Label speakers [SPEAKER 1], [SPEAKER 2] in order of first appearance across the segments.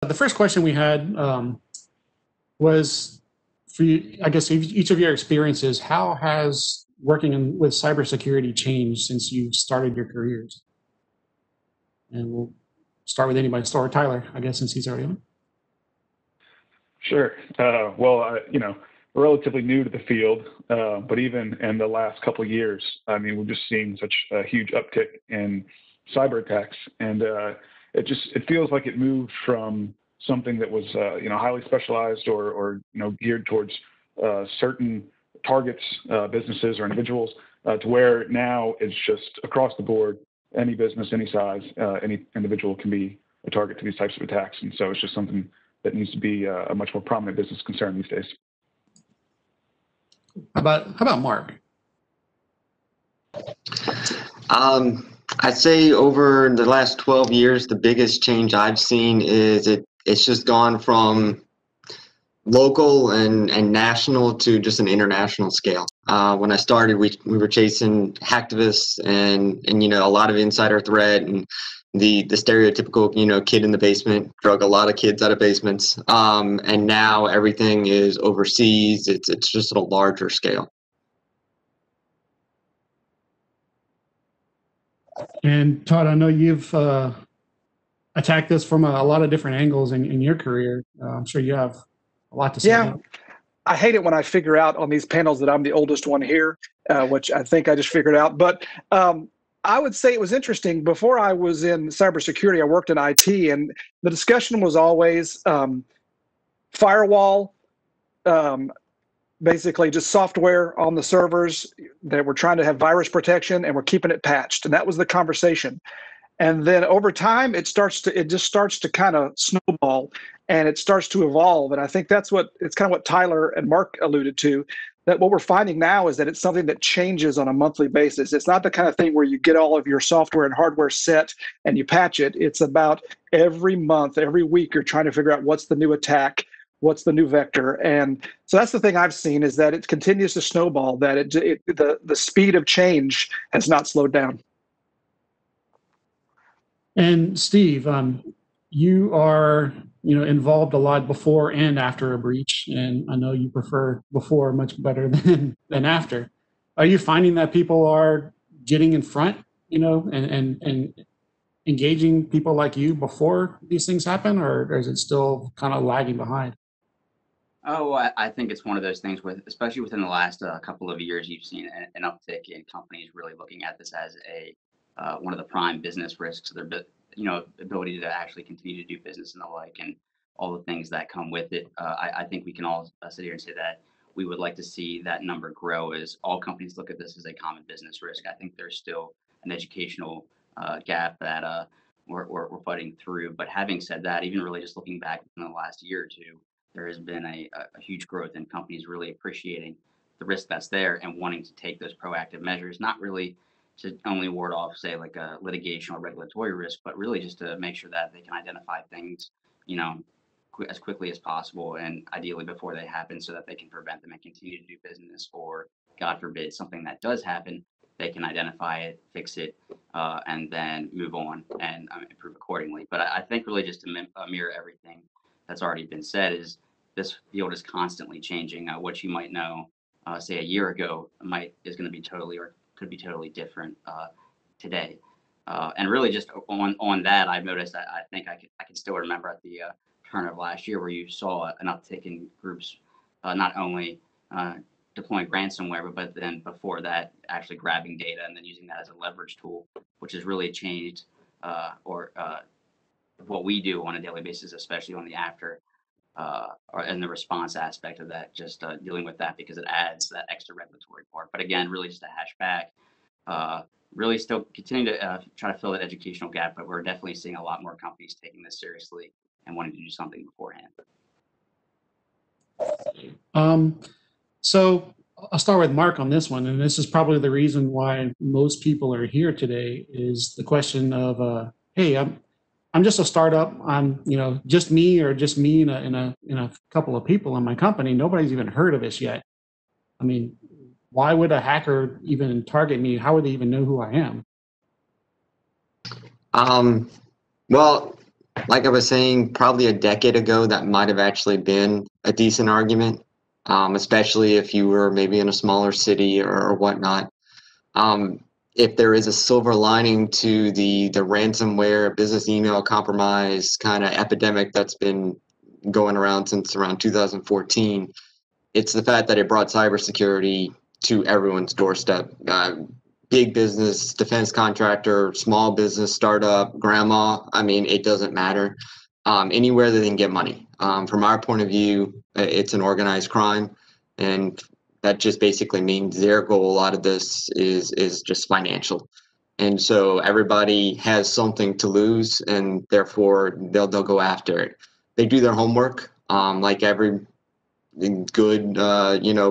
[SPEAKER 1] the first question we had was for you, I guess each of your experiences, how has working with cybersecurity changed since you started your careers? And we'll start with anybody. Start with Tyler, I guess, since he's already on.
[SPEAKER 2] Sure. Well, we're relatively new to the field, but even in the last couple of years, I mean, we've just seen such a huge uptick in cyber attacks, and it feels like it moved from something that was highly specialized or geared towards certain targets, businesses or individuals, to where now it's just across the board. Any business, any size, any individual can be a target to these types of attacks, and so it's just something that needs to be a much more prominent business concern these days.
[SPEAKER 1] How about Mark?
[SPEAKER 3] I'd say over the last 12 years, the biggest change I've seen is it's just gone from local and national to just an international scale. When I started, we were chasing hacktivists and a lot of insider threat and the stereotypical kid in the basement, drug a lot of kids out of basements. And now everything is overseas. It's just at a larger scale.
[SPEAKER 1] And Todd, I know you've attacked this from a lot of different angles in your career. I'm sure you have a lot to say.
[SPEAKER 4] Yeah, I hate it when I figure out on these panels that I'm the oldest one here, which I think I just figured out. But I would say it was interesting. Before I was in cybersecurity, I worked in IT, and the discussion was always firewall, basically just software on the servers that we're trying to have virus protection, and we're keeping it patched. And that was the conversation. And then over time, it just starts to kind of snowball, and it starts to evolve. And I think it's kind of what Tyler and Mark alluded to, that what we're finding now is that it's something that changes on a monthly basis. It's not the kind of thing where you get all of your software and hardware set and you patch it. It's about every month, every week, you're trying to figure out what's the new attack, what's the new vector. And so that's the thing I've seen, is that it continues to snowball, that the speed of change has not slowed down.
[SPEAKER 1] And Steve, you are involved a lot before and after a breach, and I know you prefer before much better than after. Are you finding that people are getting in front, and engaging people like you before these things happen, or is it still kind of lagging behind?
[SPEAKER 5] Oh, I think it's one of those things especially within the last couple of years, you've seen an uptick in companies really looking at this as one of the prime business risks, their ability to actually continue to do business and the like, and all the things that come with it. I think we can all sit here and say that we would like to see that number grow as all companies look at this as a common business risk. I think there's still an educational gap that we're fighting through. But having said that, even really just looking back in the last year or two, there has been a huge growth in companies really appreciating the risk that's there and wanting to take those proactive measures, not really to only ward off, say, like a litigation or regulatory risk, but really just to make sure that they can identify things, as quickly as possible, and ideally before they happen, so that they can prevent them and continue to do business. Or, God forbid, something that does happen, they can identify it, fix it, and then move on and improve accordingly. But I think really just to mirror everything that's already been said, is this field is constantly changing. What you might know, say, a year ago is going to be totally or could be totally different today. And really just on that, I've noticed that I think I can still remember at the turn of last year where you saw an uptick in groups not only deploying ransomware, but then before that actually grabbing data and then using that as a leverage tool, which has really changed what we do on a daily basis, especially on the after and the response aspect of that, just dealing with that, because it adds that extra regulatory part. But again, really just to hash back, really still continue to try to fill that educational gap, but we're definitely seeing a lot more companies taking this seriously and wanting to do something beforehand.
[SPEAKER 1] So I'll start with Mark on this one, and this is probably the reason why most people are here today, is the question of, hey, I'm just a startup. I'm, just me in a couple of people in my company. Nobody's even heard of this yet. I mean, why would a hacker even target me? How would they even know who I am?
[SPEAKER 3] Well, like I was saying, probably a decade ago, that might have actually been a decent argument, especially if you were maybe in a smaller city or whatnot. Um, if there is a silver lining to the ransomware, business email compromise kind of epidemic that's been going around since around 2014, it's the fact that it brought cybersecurity to everyone's doorstep. Big business, defense contractor, small business, startup, grandma. I mean, it doesn't matter. Anywhere that they can get money. From our point of view, it's an organized crime, and that just basically means their goal out of this is just financial. And so everybody has something to lose, and therefore they'll go after it. They do their homework, like every good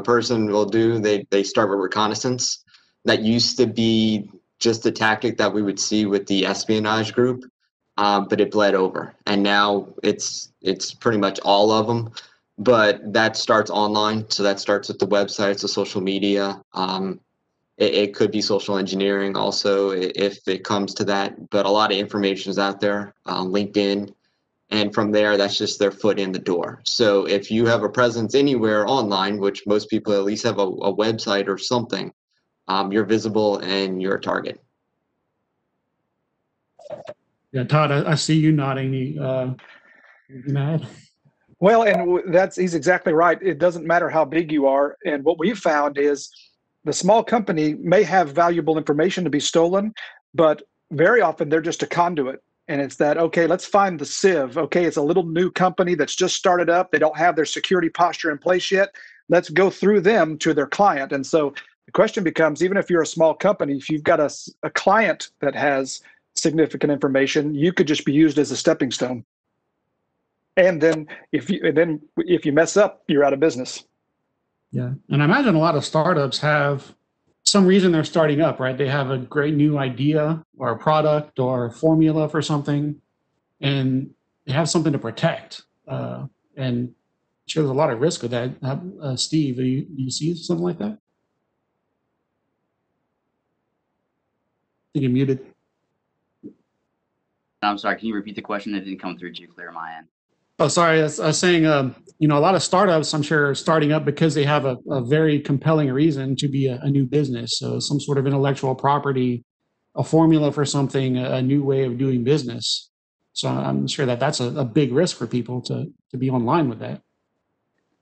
[SPEAKER 3] person will do. They start with reconnaissance. That used to be just the tactic that we would see with the espionage group, but it bled over, and now it's pretty much all of them. But that starts online, so that starts with the websites, the social media. It could be social engineering also if it comes to that, but a lot of information is out there, LinkedIn. And from there, that's just their foot in the door. So if you have a presence anywhere online, which most people at least have a website or something, you're visible and you're a target.
[SPEAKER 1] Yeah, Todd, I see you nodding. Mad.
[SPEAKER 4] Well, and he's exactly right. It doesn't matter how big you are. And what we've found is the small company may have valuable information to be stolen, but very often they're just a conduit. And it's that, okay, let's find the sieve. Okay, it's a little new company that's just started up. They don't have their security posture in place yet. Let's go through them to their client. And so the question becomes, even if you're a small company, if you've got a client that has significant information, you could just be used as a stepping stone. And then if you mess up, you're out of business.
[SPEAKER 1] Yeah, and I imagine a lot of startups have some reason they're starting up, right? They have a great new idea or a product or a formula for something, and they have something to protect. And sure, there's a lot of risk with that. Steve, do you see something like that? I think you're muted.
[SPEAKER 5] I'm sorry, can you repeat the question? It didn't come through too clear on my end.
[SPEAKER 1] Oh, sorry. I was saying, a lot of startups, I'm sure, are starting up because they have a very compelling reason to be a new business. So some sort of intellectual property, a formula for something, a new way of doing business. So I'm sure that's a big risk for people to be online with that.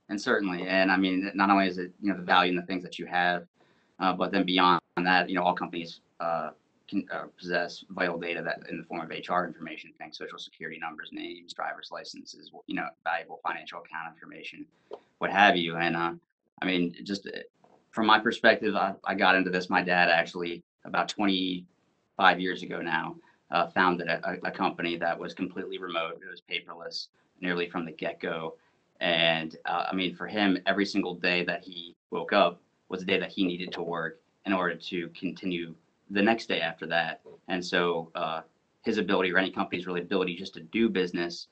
[SPEAKER 5] And certainly, and I mean, not only is it the value in the things that you have, but then beyond that, all companies can possess vital data that in the form of HR information, things, social security numbers, names, driver's licenses, valuable financial account information, what have you. And I mean, just from my perspective, I got into this. My dad actually about 25 years ago now founded a company that was completely remote. It was paperless nearly from the get-go. And I mean, for him, every single day that he woke up was a day that he needed to work in order to continue the next day after that. And so his ability, or any company's really ability, just to do business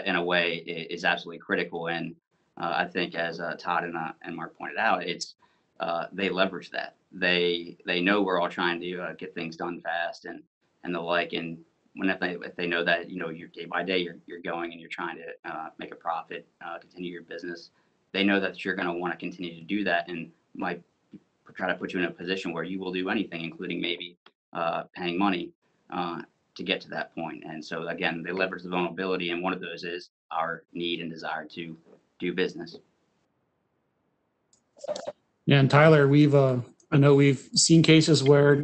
[SPEAKER 5] in a way is absolutely critical. And I think, as Todd and Mark pointed out, it's they leverage that. They know we're all trying to get things done fast and the like. And if they know that you're day by day you're going and you're trying to make a profit, continue your business, they know that you're going to want to continue to do that and might try to put you in a position where you will do anything, including maybe paying money to get to that point. And so again, they leverage the vulnerability, and one of those is our need and desire to do business.
[SPEAKER 1] Yeah, and Tyler, I know we've seen cases where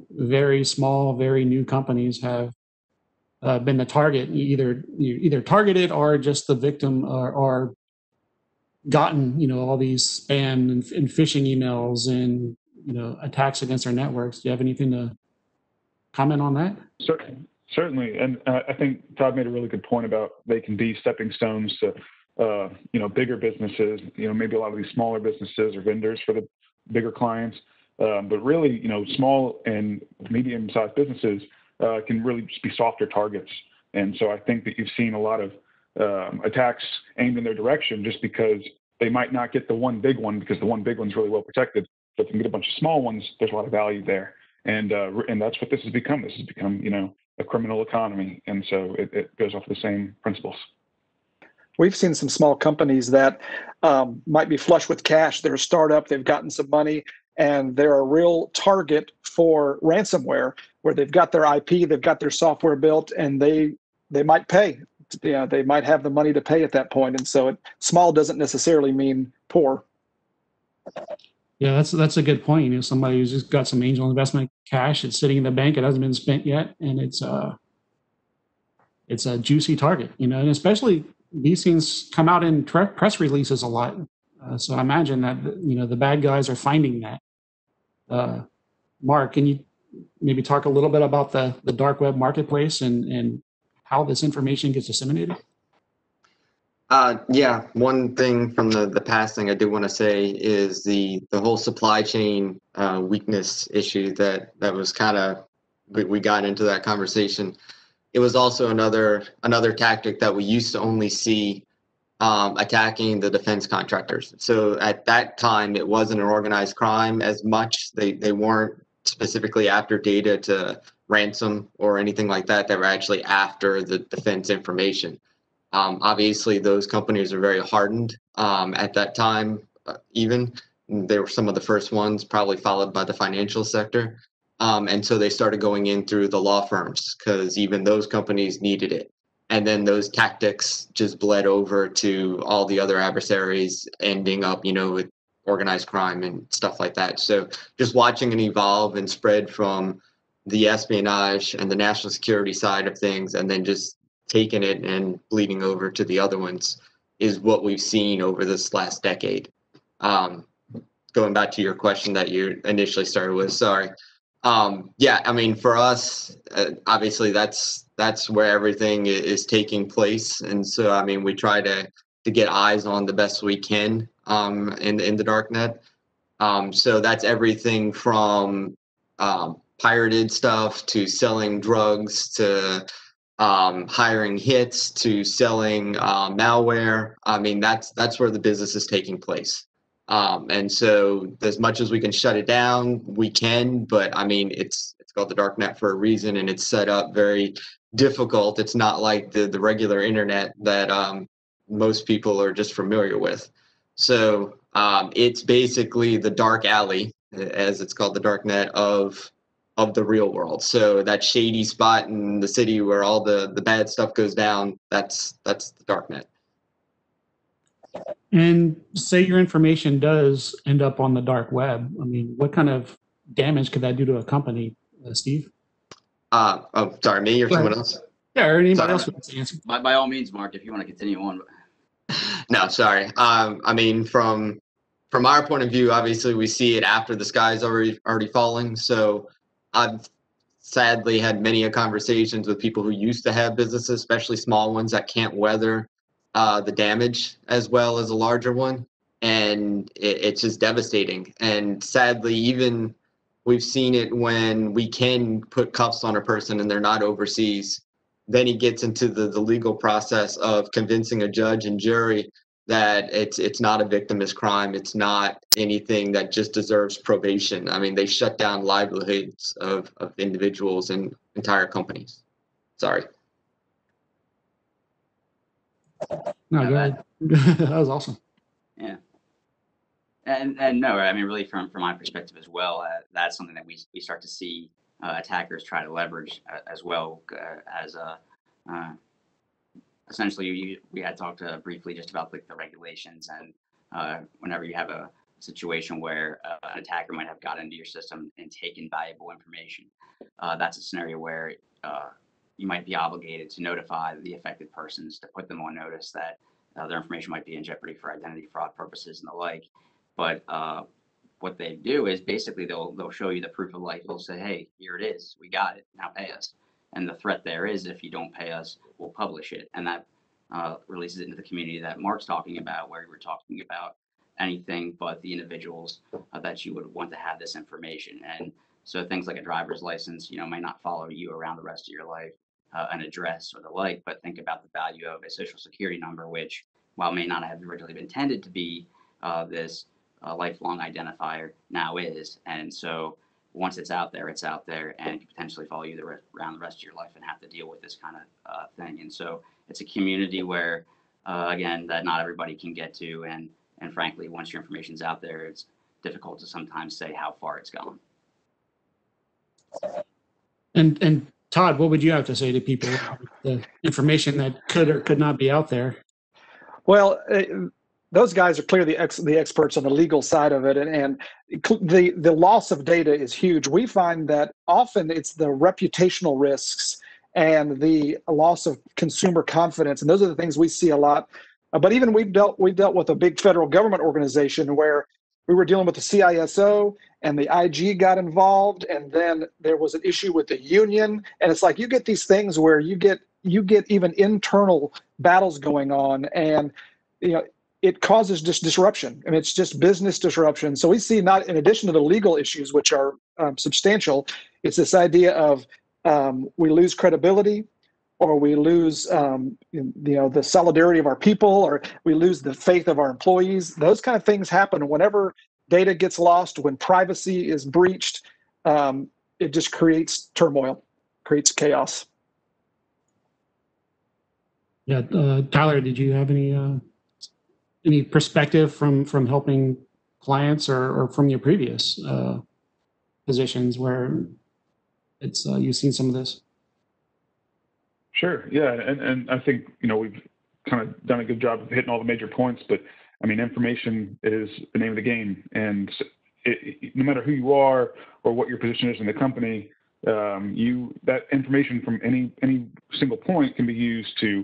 [SPEAKER 1] very small, very new companies have been the target, either targeted or just the victim, or gotten all these spam and phishing emails and attacks against our networks. Do you have anything to comment on that?
[SPEAKER 2] Certainly, and I think Todd made a really good point about they can be stepping stones to bigger businesses. Maybe a lot of these smaller businesses or vendors for the bigger clients, but really small and medium-sized businesses can really just be softer targets. And so I think that you've seen a lot of attacks aimed in their direction just because they might not get the one big one, because the one big one's really well protected. But if you can get a bunch of small ones, there's a lot of value there. And that's what this has become. This has become, a criminal economy. And so it goes off the same principles.
[SPEAKER 4] We've seen some small companies that might be flush with cash. They're a startup, they've gotten some money, and they're a real target for ransomware, where they've got their IP, they've got their software built, and they might pay. They might have the money to pay at that point. And so small doesn't necessarily mean poor.
[SPEAKER 1] Yeah, that's a good point. You know, somebody who's just got some angel investment cash, it's sitting in the bank, it hasn't been spent yet, and it's a juicy target, you know, and especially these things come out in press releases a lot. So I imagine that, you know, the bad guys are finding that. Mark, can you maybe talk a little bit about the dark web marketplace and how this information gets disseminated?
[SPEAKER 3] Yeah, one thing from the past thing I do want to say is the whole supply chain weakness issue that was kind of, we got into that conversation. It was also another tactic that we used to only see attacking the defense contractors. So at that time, it wasn't an organized crime as much. They weren't specifically after data to ransom or anything like that. They were actually after the defense information. Obviously, those companies are very hardened at that time. Even they were some of the first ones, probably followed by the financial sector. And so they started going in through the law firms because even those companies needed it. And then those tactics just bled over to all the other adversaries, ending up, you know, with organized crime and stuff like that. So just watching it evolve and spread from the espionage and the national security side of things, and then just taking it and bleeding over to the other ones is what we've seen over this last decade. Going back to your question that you initially started with, sorry. Yeah, I mean, for us, obviously that's where everything is taking place. And so, I mean, we try to get eyes on the best we can in the dark net. So that's everything from pirated stuff to selling drugs to hiring hits to selling malware. I mean, that's where the business is taking place. And so as much as we can shut it down, we can, but I mean, it's called the dark net for a reason, and it's set up very difficult. It's not like the regular internet that most people are just familiar with. So it's basically the dark alley, as it's called, the dark net of the real world. So that shady spot in the city where all the bad stuff goes down, that's the dark net.
[SPEAKER 1] And say your information does end up on the dark web. I mean, what kind of damage could that do to a company, Steve?
[SPEAKER 3] Oh, sorry, me or someone else?
[SPEAKER 1] Yeah, or anybody else who wants to answer.
[SPEAKER 5] By all means, Mark, if you want to continue on.
[SPEAKER 3] No, sorry. I mean, from our point of view, obviously we see it after the sky's already falling. So I've sadly had many conversations with people who used to have businesses, especially small ones that can't weather the damage as well as a larger one, and it's just devastating. And sadly, even we've seen it when we can put cuffs on a person and they're not overseas. Then he gets into the legal process of convincing a judge and jury that it's not a victimless crime. It's not anything that just deserves probation. I mean, they shut down livelihoods of individuals and entire companies. Sorry.
[SPEAKER 1] No, go ahead. That was awesome.
[SPEAKER 5] Yeah. And no, I mean, really from my perspective as well, that's something that we start to see attackers try to leverage as well as essentially we had talked briefly just about like the regulations, and whenever you have a situation where an attacker might have got into your system and taken valuable information, that's a scenario where you might be obligated to notify the affected persons to put them on notice that their information might be in jeopardy for identity fraud purposes and the like. But what they do is basically they'll show you the proof of life. They'll say, hey, here it is. We got it. Now pay us. And the threat there is if you don't pay us, we'll publish it. And that releases it into the community that Mark's talking about, where we're talking about anything but the individuals that you would want to have this information. And so things like a driver's license, may not follow you around the rest of your life, an address or the like, but think about the value of a social security number, which while may not have originally been intended to be this lifelong identifier, now is. And so once it's out there, and it can potentially follow you around the rest of your life and have to deal with this kind of thing. And so it's a community where, again, that not everybody can get to, and frankly, once your information's out there, it's difficult to sometimes say how far it's gone.
[SPEAKER 1] And Todd, what would you have to say to people about the information that could or could not be out there?
[SPEAKER 4] Well, those guys are clearly the experts on the legal side of it, and the loss of data is huge. We find that often it's the reputational risks and the loss of consumer confidence, and those are the things we see a lot. But even we've dealt with a big federal government organization where we were dealing with the CISO and the IG got involved, and then there was an issue with the union, and it's like you get these things where you get even internal battles going on, and it causes just disruption, and it's just business disruption. So we see, not in addition to the legal issues, which are substantial, it's this idea of we lose credibility, or we lose the solidarity of our people, or we lose the faith of our employees. Those kind of things happen whenever data gets lost, when privacy is breached. It just creates turmoil, creates chaos.
[SPEAKER 1] Yeah, Tyler, did you have any perspective from helping clients or from your previous positions where it's you've seen some of this?
[SPEAKER 2] Sure. Yeah, and I think we've kind of done a good job of hitting all the major points, but I mean, information is the name of the game, and no matter who you are or what your position is in the company, that information from any single point can be used to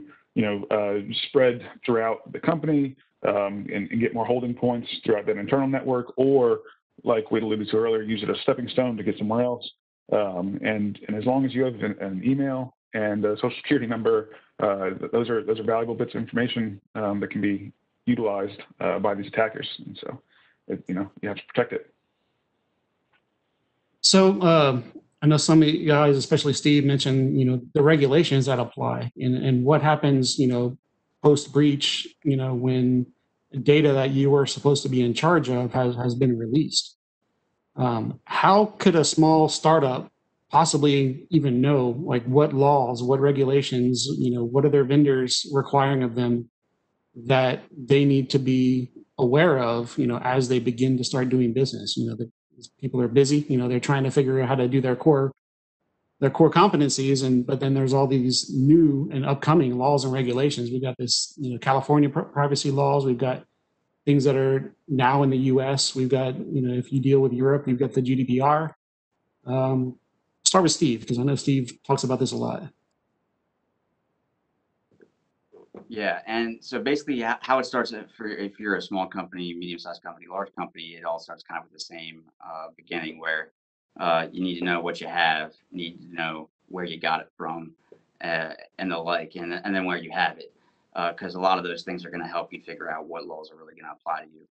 [SPEAKER 2] spread throughout the company and get more holding points throughout that internal network, or like we alluded to earlier, use it as a stepping stone to get somewhere else. And as long as you have an email and a social security number, those are valuable bits of information that can be utilized by these attackers. And so, you have to protect it.
[SPEAKER 1] So I know some of you guys, especially Steve, mentioned the regulations that apply and what happens post breach when data that you were supposed to be in charge of has been released. How could a small startup possibly even know what laws, what regulations, what are their vendors requiring of them that they need to be aware of, as they begin to start doing business? People are busy, they're trying to figure out how to do their core competencies, but then there's all these new and upcoming laws and regulations. We've got this, California privacy laws. We've got things that are now in the U.S. We've got, if you deal with Europe, you've got the GDPR. Start with Steve, because I know Steve talks about this a lot.
[SPEAKER 5] Yeah, and so basically how it starts if you're a small company, medium-sized company, large company, it all starts kind of with the same beginning, where you need to know what you have, you need to know where you got it from, and the like, and then where you have it, because a lot of those things are going to help you figure out what laws are really going to apply to you.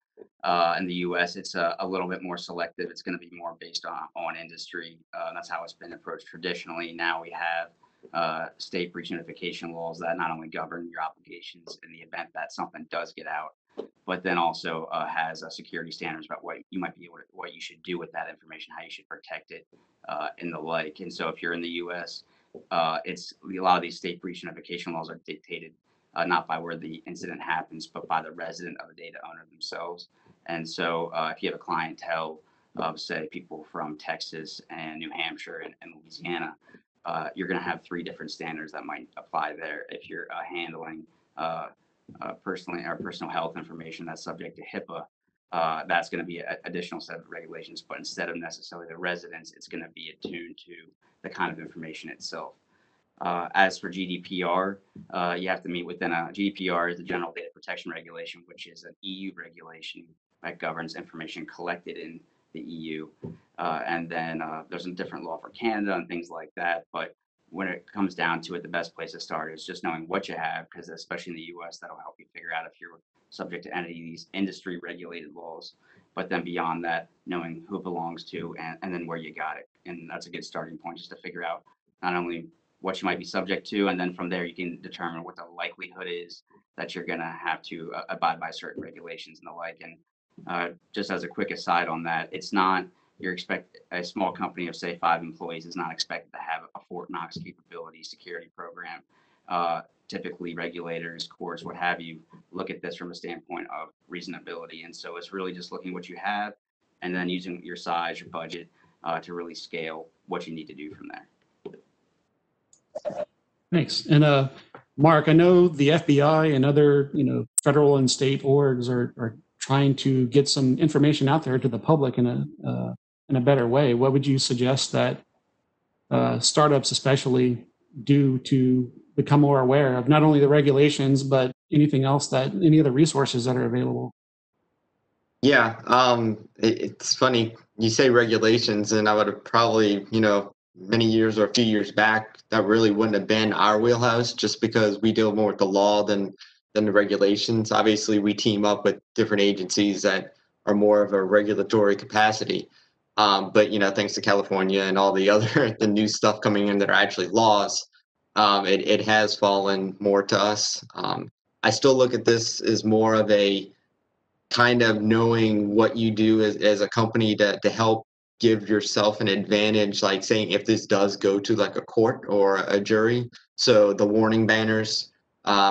[SPEAKER 5] In the U.S., it's a little bit more selective. It's going to be more based on industry. That's how it's been approached traditionally. Now we have state breach notification laws that not only govern your obligations in the event that something does get out, but then also has security standards about what you might be able to, what you should do with that information, how you should protect it, and the like. And so if you're in the U.S., it's a lot of these state breach notification laws are dictated not by where the incident happens, but by the resident of the data owner themselves. And so if you have a clientele of, say, people from Texas and New Hampshire and Louisiana, you're going to have 3 different standards that might apply there. If you're handling personal health information that's subject to HIPAA, that's going to be an additional set of regulations. But instead of necessarily the residents, it's going to be attuned to the kind of information itself. As for GDPR, you have to meet within GDPR is the General Data Protection Regulation, which is an EU regulation that governs information collected in the EU. And then there's a different law for Canada and things like that. But when it comes down to it, the best place to start is just knowing what you have, because especially in the US, that'll help you figure out if you're subject to any of these industry regulated laws. But then beyond that, knowing who it belongs to and then where you got it. And that's a good starting point, just to figure out not only what you might be subject to, and then from there you can determine what the likelihood is that you're going to have to abide by certain regulations and the like. And just as a quick aside on that, it's not a small company of say 5 employees is not expected to have a Fort Knox capability security program. Typically regulators, courts, what have you, look at this from a standpoint of reasonability. And so it's really just looking what you have and then using your size, your budget to really scale what you need to do from there.
[SPEAKER 1] Thanks. And Mark, I know the FBI and other, federal and state orgs are trying to get some information out there to the public in a better way. What would you suggest that startups especially do to become more aware of not only the regulations, but anything else any other resources that are available?
[SPEAKER 3] Yeah, it's funny you say regulations, and I would have probably, many years or a few years back, that really wouldn't have been our wheelhouse, just because we deal more with the law than the regulations. Obviously, we team up with different agencies that are more of a regulatory capacity. But thanks to California and all the new stuff coming in that are actually laws, it has fallen more to us. I still look at this as more of a kind of knowing what you do as a company to help give yourself an advantage, like saying if this does go to like a court or a jury. So the warning banners,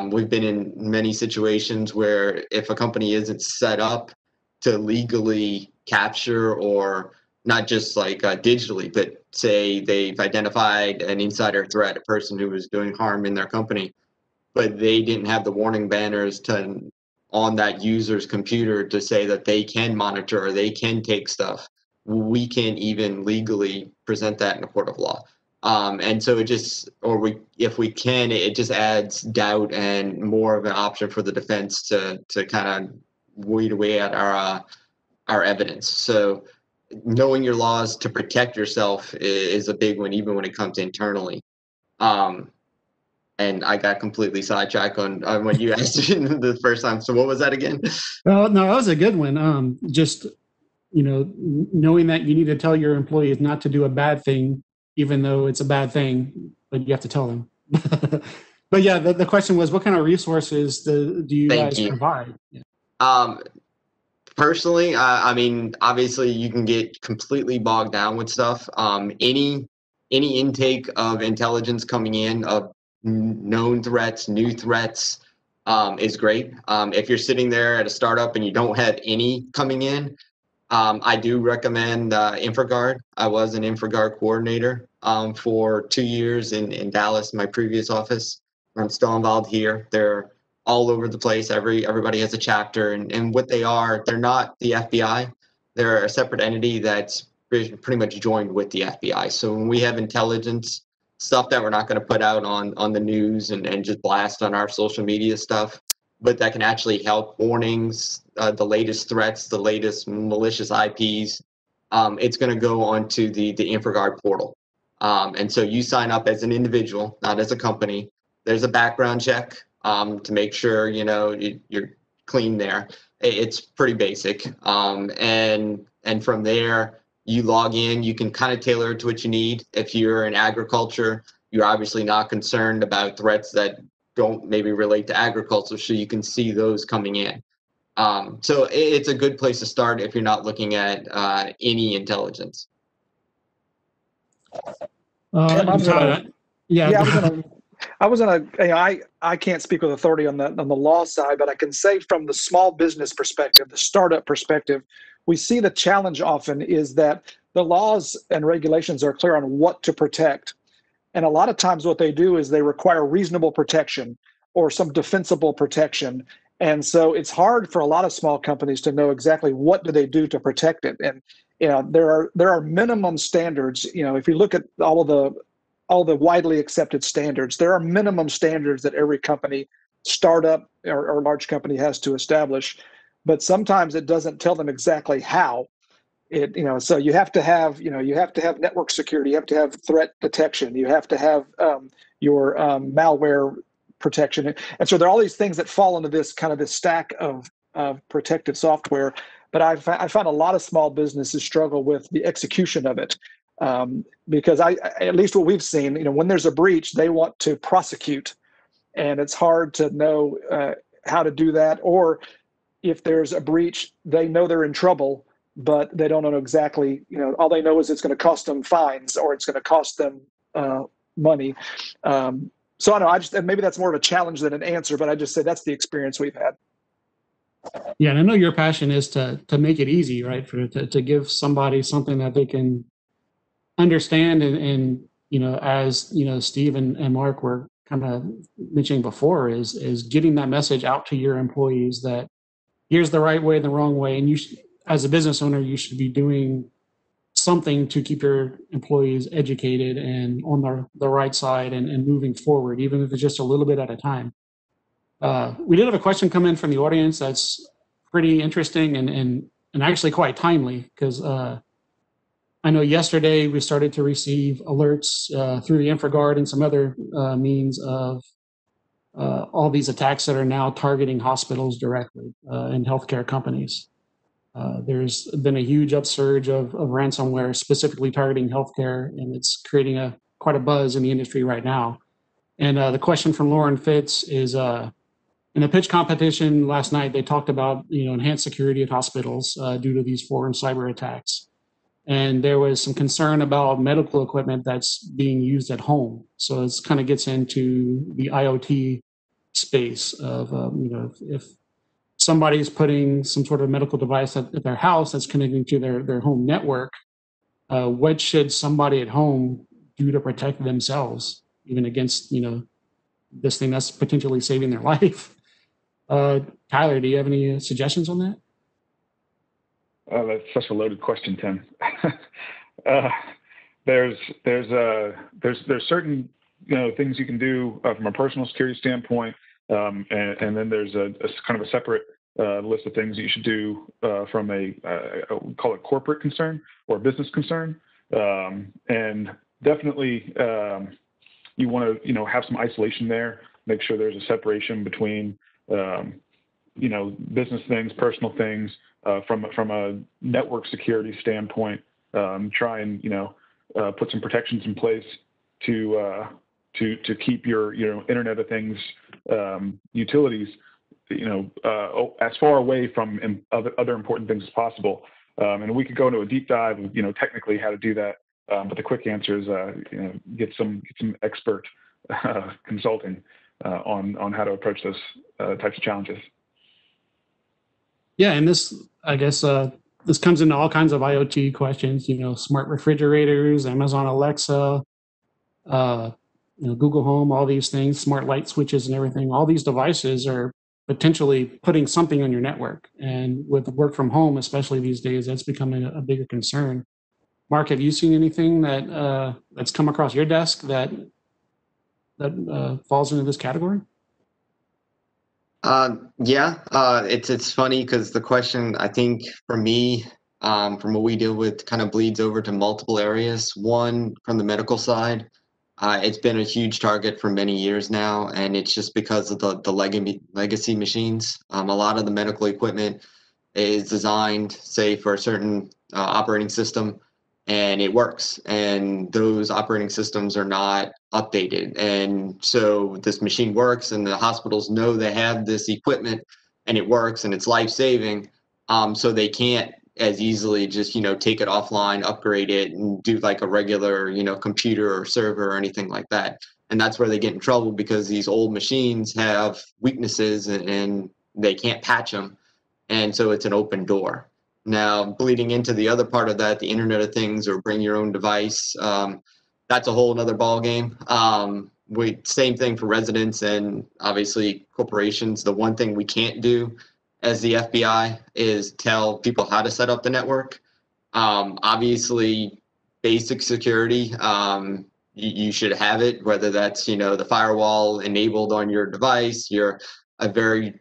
[SPEAKER 3] we've been in many situations where if a company isn't set up to legally capture, or not just like digitally, but say they've identified an insider threat, a person who was doing harm in their company, but they didn't have the warning banners on that user's computer to say that they can monitor or they can take stuff, we can't even legally present that in a court of law. And so if we can, it just adds doubt and more of an option for the defense to kind of weed away at our evidence. So knowing your laws to protect yourself is a big one, even when it comes internally. And I got completely sidetracked on when you asked the first time. So what was that again?
[SPEAKER 1] Oh, no, that was a good one. Just, knowing that you need to tell your employees not to do a bad thing, even though it's a bad thing, but you have to tell them. But yeah, the question was, what kind of resources do you guys provide? Yeah.
[SPEAKER 3] Personally, I mean, obviously you can get completely bogged down with stuff. Any intake of intelligence coming in of known threats, new threats, is great. If you're sitting there at a startup and you don't have any coming in, I do recommend InfraGard. I was an InfraGard coordinator for 2 years in Dallas, my previous office. I'm still involved here. They're all over the place. Everybody has a chapter, and what they are, they're not the FBI. They're a separate entity that's pretty much joined with the FBI. So when we have intelligence stuff that we're not going to put out on the news and just blast on our social media stuff, but that can actually help warnings, the latest threats, the latest malicious IPs, it's going to go onto the InfraGard portal. And so you sign up as an individual, not as a company. There's a background check to make sure you're clean there. It's pretty basic. And from there, you log in. You can kind of tailor it to what you need. If you're in agriculture, you're obviously not concerned about threats that don't maybe relate to agriculture, so you can see those coming in. So it's a good place to start if you're not looking at any intelligence.
[SPEAKER 4] I can't speak with authority on the law side, but I can say from the small business perspective, the startup perspective, we see the challenge often is that the laws and regulations are clear on what to protect. And a lot of times what they do is they require reasonable protection or some defensible protection. And so it's hard for a lot of small companies to know exactly what do they do to protect it. And there are minimum standards. If you look at all the widely accepted standards, there are minimum standards that every company, startup or large company, has to establish. But sometimes it doesn't tell them exactly how. So you have to have network security, you have to have threat detection, you have to have your malware protection, and so there are all these things that fall into this stack of protective software. But I find a lot of small businesses struggle with the execution of it, because at least what we've seen, when there's a breach, they want to prosecute, and it's hard to know how to do that. Or if there's a breach, they know they're in trouble, but they don't know exactly, all they know is it's going to cost them fines or it's going to cost them money. So I don't know, maybe that's more of a challenge than an answer, but I just say that's the experience we've had.
[SPEAKER 1] Yeah, and I know your passion is to make it easy, right? To give somebody something that they can understand, and as Steve and Mark were kind of mentioning before, is getting that message out to your employees that here's the right way, the wrong way, and as a business owner, you should be doing something to keep your employees educated and on the right side and moving forward, even if it's just a little bit at a time. We did have a question come in from the audience that's pretty interesting and actually quite timely, because I know yesterday we started to receive alerts through the InfraGard and some other means of all these attacks that are now targeting hospitals directly and healthcare companies. There's been a huge upsurge of ransomware specifically targeting healthcare, and it's creating quite a buzz in the industry right now. And the question from Lauren Fitz is, in a pitch competition last night, they talked about enhanced security at hospitals due to these foreign cyber attacks. And there was some concern about medical equipment that's being used at home. So it kind of gets into the IoT space of, if somebody's putting some sort of medical device at their house that's connecting to their home network, what should somebody at home do to protect themselves, even against, this thing that's potentially saving their life? Tyler, do you have any suggestions on that?
[SPEAKER 2] That's such a loaded question, Tim. There's certain things you can do from a personal security standpoint, and then there's a kind of a separate list of things that you should do from we call it corporate concern or business concern, and definitely you want to have some isolation there. Make sure there's a separation between business things, personal things. From a network security standpoint, try and put some protections in place to keep your Internet of Things utilities as far away from other important things as possible. And we could go into a deep dive of technically how to do that, but the quick answer is get some expert consulting on how to approach those types of challenges.
[SPEAKER 1] Yeah, and this, I guess, this comes into all kinds of IoT questions. Smart refrigerators, Amazon Alexa, Google Home, all these things, smart light switches, and everything. All these devices are potentially putting something on your network, and with work from home, especially these days, that's becoming a bigger concern. Mark, have you seen anything that's come across your desk that falls into this category?
[SPEAKER 3] It's funny because the question, I think for me, from what we deal with, kind of bleeds over to multiple areas. One, from the medical side, it's been a huge target for many years now, and it's just because of the legacy machines. A lot of the medical equipment is designed, say, for a certain operating system, and it works, and those operating systems are not updated. And so this machine works, and the hospitals know they have this equipment and it works and it's life-saving. So they can't as easily just, take it offline, upgrade it, and do like a regular, computer or server or anything like that. And that's where they get in trouble, because these old machines have weaknesses and they can't patch them. And so it's an open door. Now, bleeding into the other part of that, the Internet of Things or bring your own device, that's a whole other ballgame. Same thing for residents and obviously corporations. The one thing we can't do as the FBI is tell people how to set up the network. Obviously, basic security, you should have it, whether that's, the firewall enabled on your device, a very,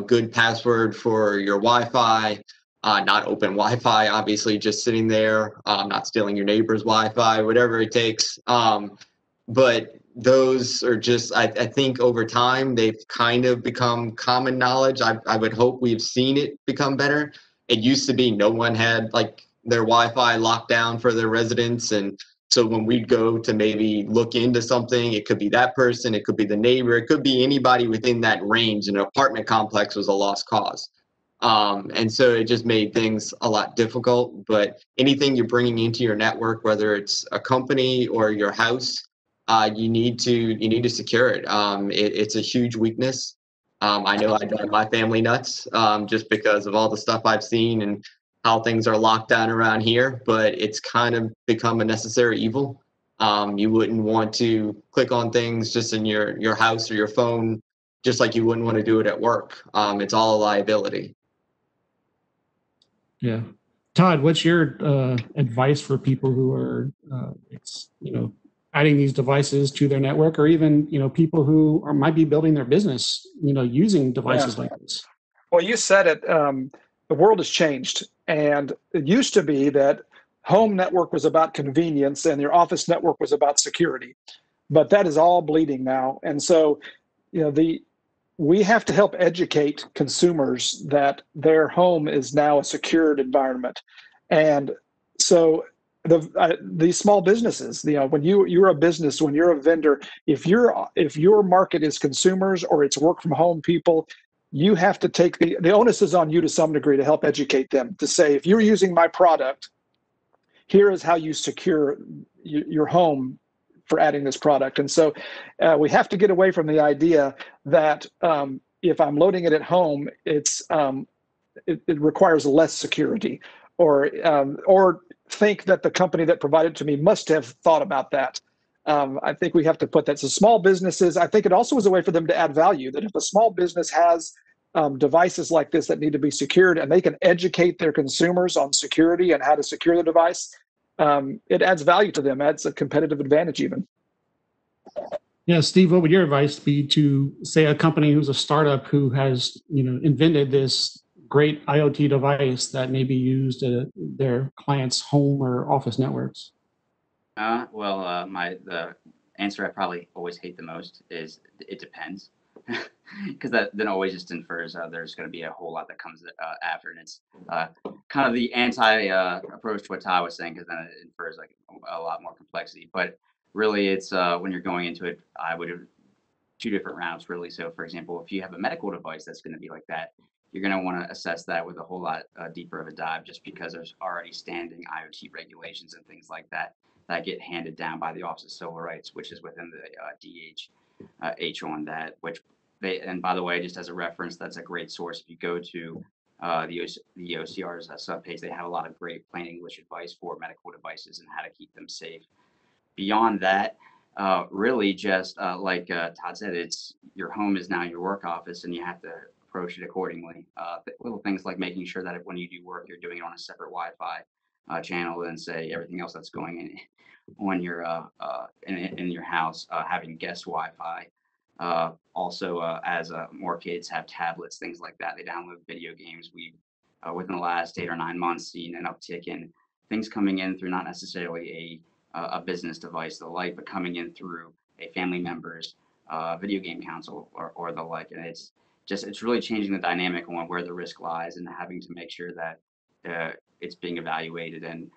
[SPEAKER 3] good password for your Wi-Fi. Not open Wi-Fi, obviously, just sitting there, not stealing your neighbor's Wi-Fi, whatever it takes. But those are just, I think over time, they've kind of become common knowledge. I would hope we've seen it become better. It used to be no one had like their Wi-Fi locked down for their residents. And so when we'd go to maybe look into something, it could be that person, it could be the neighbor, it could be anybody within that range. An apartment complex was a lost cause. And so it just made things a lot difficult. But anything you're bringing into your network, whether it's a company or your house, you need to secure it. It's a huge weakness. I know I drive my family nuts just because of all the stuff I've seen and how things are locked down around here. But it's kind of become a necessary evil. You wouldn't want to click on things just in your house or your phone, just like you wouldn't want to do it at work. It's all a liability.
[SPEAKER 1] Yeah. Todd, what's your advice for people who are, adding these devices to their network, or even, people who might be building their business, using devices like this?
[SPEAKER 4] Well, you said it. The world has changed, and it used to be that home network was about convenience and your office network was about security, but that is all bleeding now. And so, we have to help educate consumers that their home is now a secured environment. And so these small businesses, when you're a business, when you're a vendor, if your market is consumers or it's work from home people, you have to take the onus is on you to some degree to help educate them, to say, if you're using my product, here is how you secure your home for adding this product. And so we have to get away from the idea that if I'm loading it at home, it requires less security, or think that the company that provided it to me must have thought about that. I think we have to put that. So small businesses, I think it also is a way for them to add value, that if a small business has devices like this that need to be secured and they can educate their consumers on security and how to secure the device, it adds value to them, adds a competitive advantage even.
[SPEAKER 1] Yeah, Steve, what would your advice be to, say, a company who's a startup who has, invented this great IoT device that may be used at their clients' home or office networks?
[SPEAKER 5] The answer I probably always hate the most is it depends, because that then always just infers there's going to be a whole lot that comes after, and it's kind of the anti approach to what Ty was saying, because then it infers like a lot more complexity. But really, it's when you're going into it, I would two different routes really. So, for example, if you have a medical device that's going to be like that, you're going to want to assess that with a whole lot deeper of a dive, just because there's already standing IoT regulations and things like that get handed down by the Office of Civil Rights, which is within the DH on that. And by the way, just as a reference, that's a great source. If you go to the OCR's subpage, they have a lot of great plain English advice for medical devices and how to keep them safe. Beyond that, really just like Todd said, it's your home is now your work office, and you have to approach it accordingly. Little things like making sure that when you do work, you're doing it on a separate Wi-Fi channel than, say, everything else that's going in on your in your house, having guest Wi-Fi. Also, as more kids have tablets, things like that, they download video games. We've within the last 8 or 9 months seen an uptick in things coming in through not necessarily a business device, the like, but coming in through a family member's video game console or the like. And it's really changing the dynamic on where the risk lies, and having to make sure that it's being evaluated. And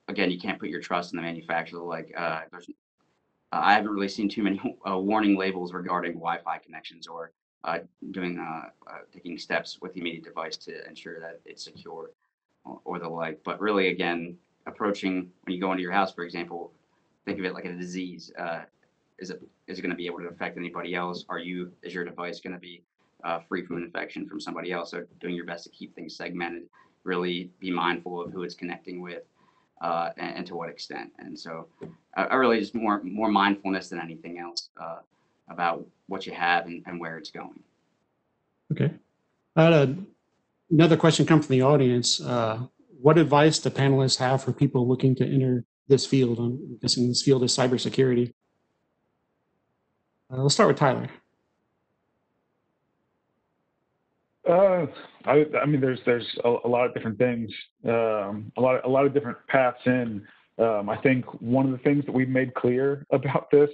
[SPEAKER 5] again, you can't put your trust in the manufacturer. Like I haven't really seen too many warning labels regarding Wi-Fi connections, or taking steps with the immediate device to ensure that it's secure or the like. But really, again, approaching when you go into your house, for example, think of it like a disease. Is it going to be able to affect anybody else? Is your device going to be free from an infection from somebody else? So doing your best to keep things segmented, really be mindful of who it's connecting with, and to what extent. And so I really just more mindfulness than anything else about what you have and where it's going.
[SPEAKER 1] Okay. Another question come from the audience. What advice do panelists have for people looking to enter this field? I'm guessing this field is cybersecurity. Let's start with Tyler.
[SPEAKER 2] I mean, there's a lot of different things, a lot of different paths in. I think one of the things that we've made clear about this,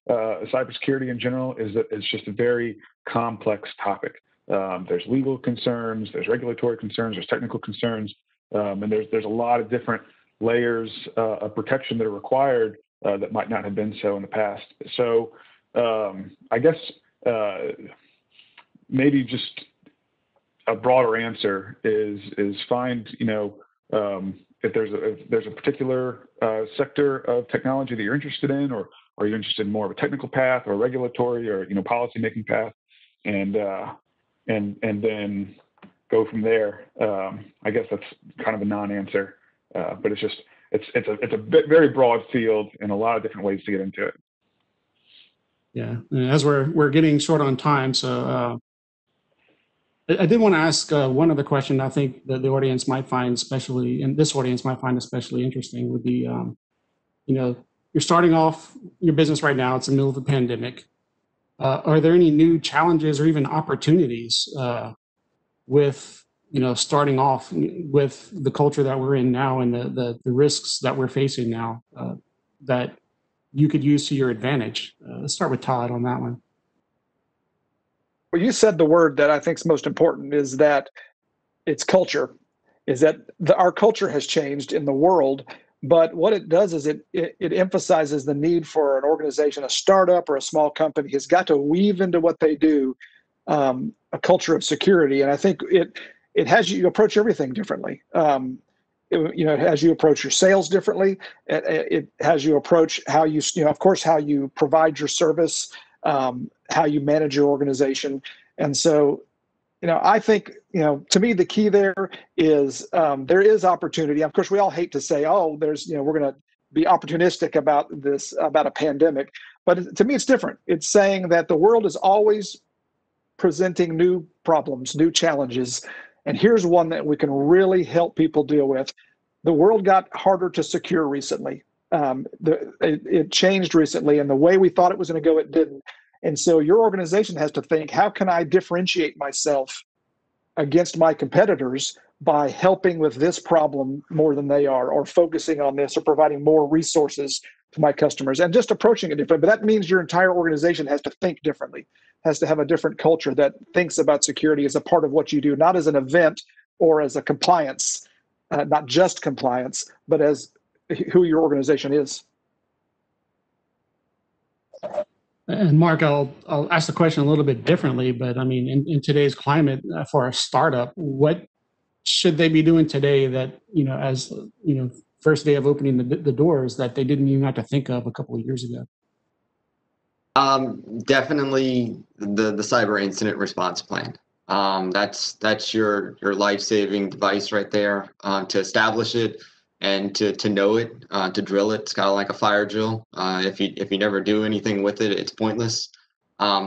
[SPEAKER 2] cybersecurity in general, is that it's just a very complex topic. There's legal concerns, there's regulatory concerns, there's technical concerns, and there's a lot of different layers of protection that are required that might not have been so in the past. So I guess maybe just a broader answer is find, if there's a particular sector of technology that you're interested in, or you're interested in more of a technical path or regulatory or policy making path, and then go from there. I guess that's kind of a non-answer, but it's a very broad field and a lot of different ways to get into it.
[SPEAKER 1] Yeah, and as we're getting short on time, so I did want to ask one other question. I think that the audience might find especially, and this audience might find especially interesting, would be, you're starting off your business right now. It's in the middle of the pandemic. Are there any new challenges or even opportunities with starting off with the culture that we're in now and the risks that we're facing now that you could use to your advantage? Let's start with Todd on that one.
[SPEAKER 4] Well, you said the word that I think is most important, is that it's culture, is that our culture has changed in the world. But what it does is it emphasizes the need for an organization, a startup or a small company has got to weave into what they do a culture of security. And I think it has you approach everything differently. It has you approach your sales differently. It has you approach how you, of course, how you provide your service, how you manage your organization. And so, I think, to me, the key there is opportunity. Of course, we all hate to say, oh, we're going to be opportunistic about this, about a pandemic. But to me, it's different. It's saying that the world is always presenting new problems, new challenges. And here's one that we can really help people deal with. The world got harder to secure recently. It changed recently, and the way we thought it was going to go, it didn't. And so your organization has to think, how can I differentiate myself against my competitors by helping with this problem more than they are, or focusing on this, or providing more resources to my customers, and just approaching it different. But that means your entire organization has to think differently, has to have a different culture that thinks about security as a part of what you do, not as an event or as a compliance, not just compliance, but as who your organization is.
[SPEAKER 1] And Mark, I'll ask the question a little bit differently, but I mean, in today's climate for a startup, what should they be doing today that, as, first day of opening the doors that they didn't even have to think of a couple of years ago?
[SPEAKER 3] Definitely the cyber incident response plan. That's your life-saving device right there, to establish it and to know it, to drill it. It's kind of like a fire drill. If you never do anything with it, it's pointless.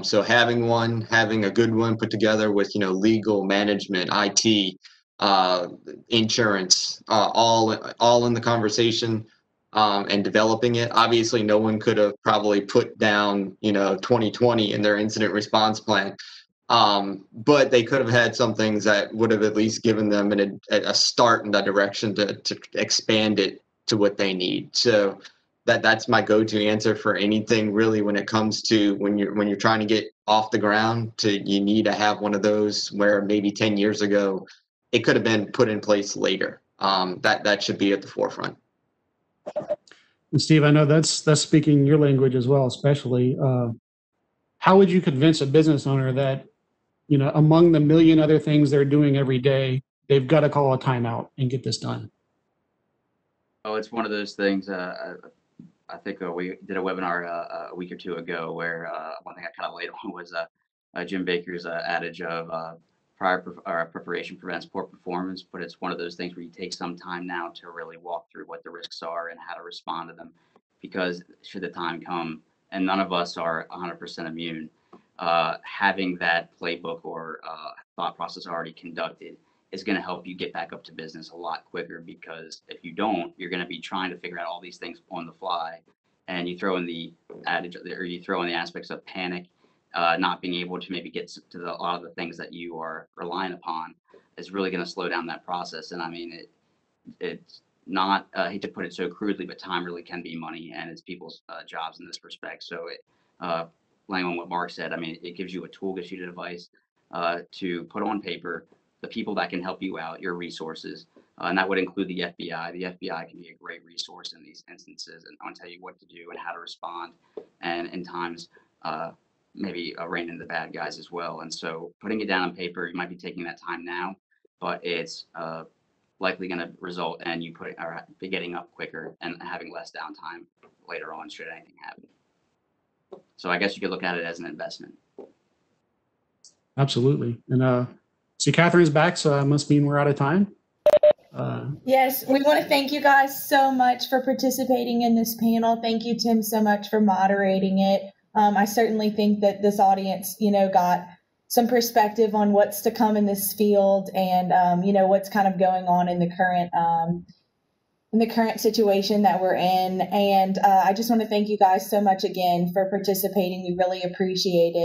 [SPEAKER 3] So having a good one put together with legal, management, IT, insurance, all in the conversation, and developing it. Obviously, no one could have probably put down 2020 in their incident response plan. But they could have had some things that would have at least given them a start in that direction to expand it to what they need. So that's my go-to answer for anything really when it comes to when you're trying to get off the ground. You need to have one of those where maybe 10 years ago it could have been put in place later. That should be at the forefront.
[SPEAKER 1] And Steve, I know that's speaking your language as well, especially. How would you convince a business owner that among the million other things they're doing every day, they've got to call a timeout and get this done?
[SPEAKER 5] Oh, it's one of those things. I think we did a webinar a week or two ago where one thing I kind of laid on was Jim Baker's adage of prior preparation prevents poor performance. But it's one of those things where you take some time now to really walk through what the risks are and how to respond to them, because should the time come, and none of us are 100% immune, having that playbook or thought process already conducted is going to help you get back up to business a lot quicker. Because if you don't, you're going to be trying to figure out all these things on the fly, and you throw in the adage, or you throw in the aspects of panic, not being able to maybe get to a lot of the things that you are relying upon, is really going to slow down that process. And I mean, it's not, I hate to put it so crudely, but time really can be money, and it's people's jobs in this respect. So laying on what Mark said, I mean, it gives you a tool, gives you a device to put on paper the people that can help you out, your resources, and that would include the FBI. The FBI can be a great resource in these instances and tell you what to do and how to respond. And in times maybe rein in the bad guys as well. And so putting it down on paper, you might be taking that time now, but it's likely going to result in you be getting up quicker and having less downtime later on should anything happen. So I guess you could look at it as an investment.
[SPEAKER 1] Absolutely. And see, Catherine's back, so that must mean we're out of time.
[SPEAKER 6] Yes, we want to thank you guys so much for participating in this panel. Thank you, Tim, so much for moderating it. I certainly think that this audience, got some perspective on what's to come in this field and, what's kind of going on in the current situation that we're in. And I just want to thank you guys so much again for participating. We really appreciate it.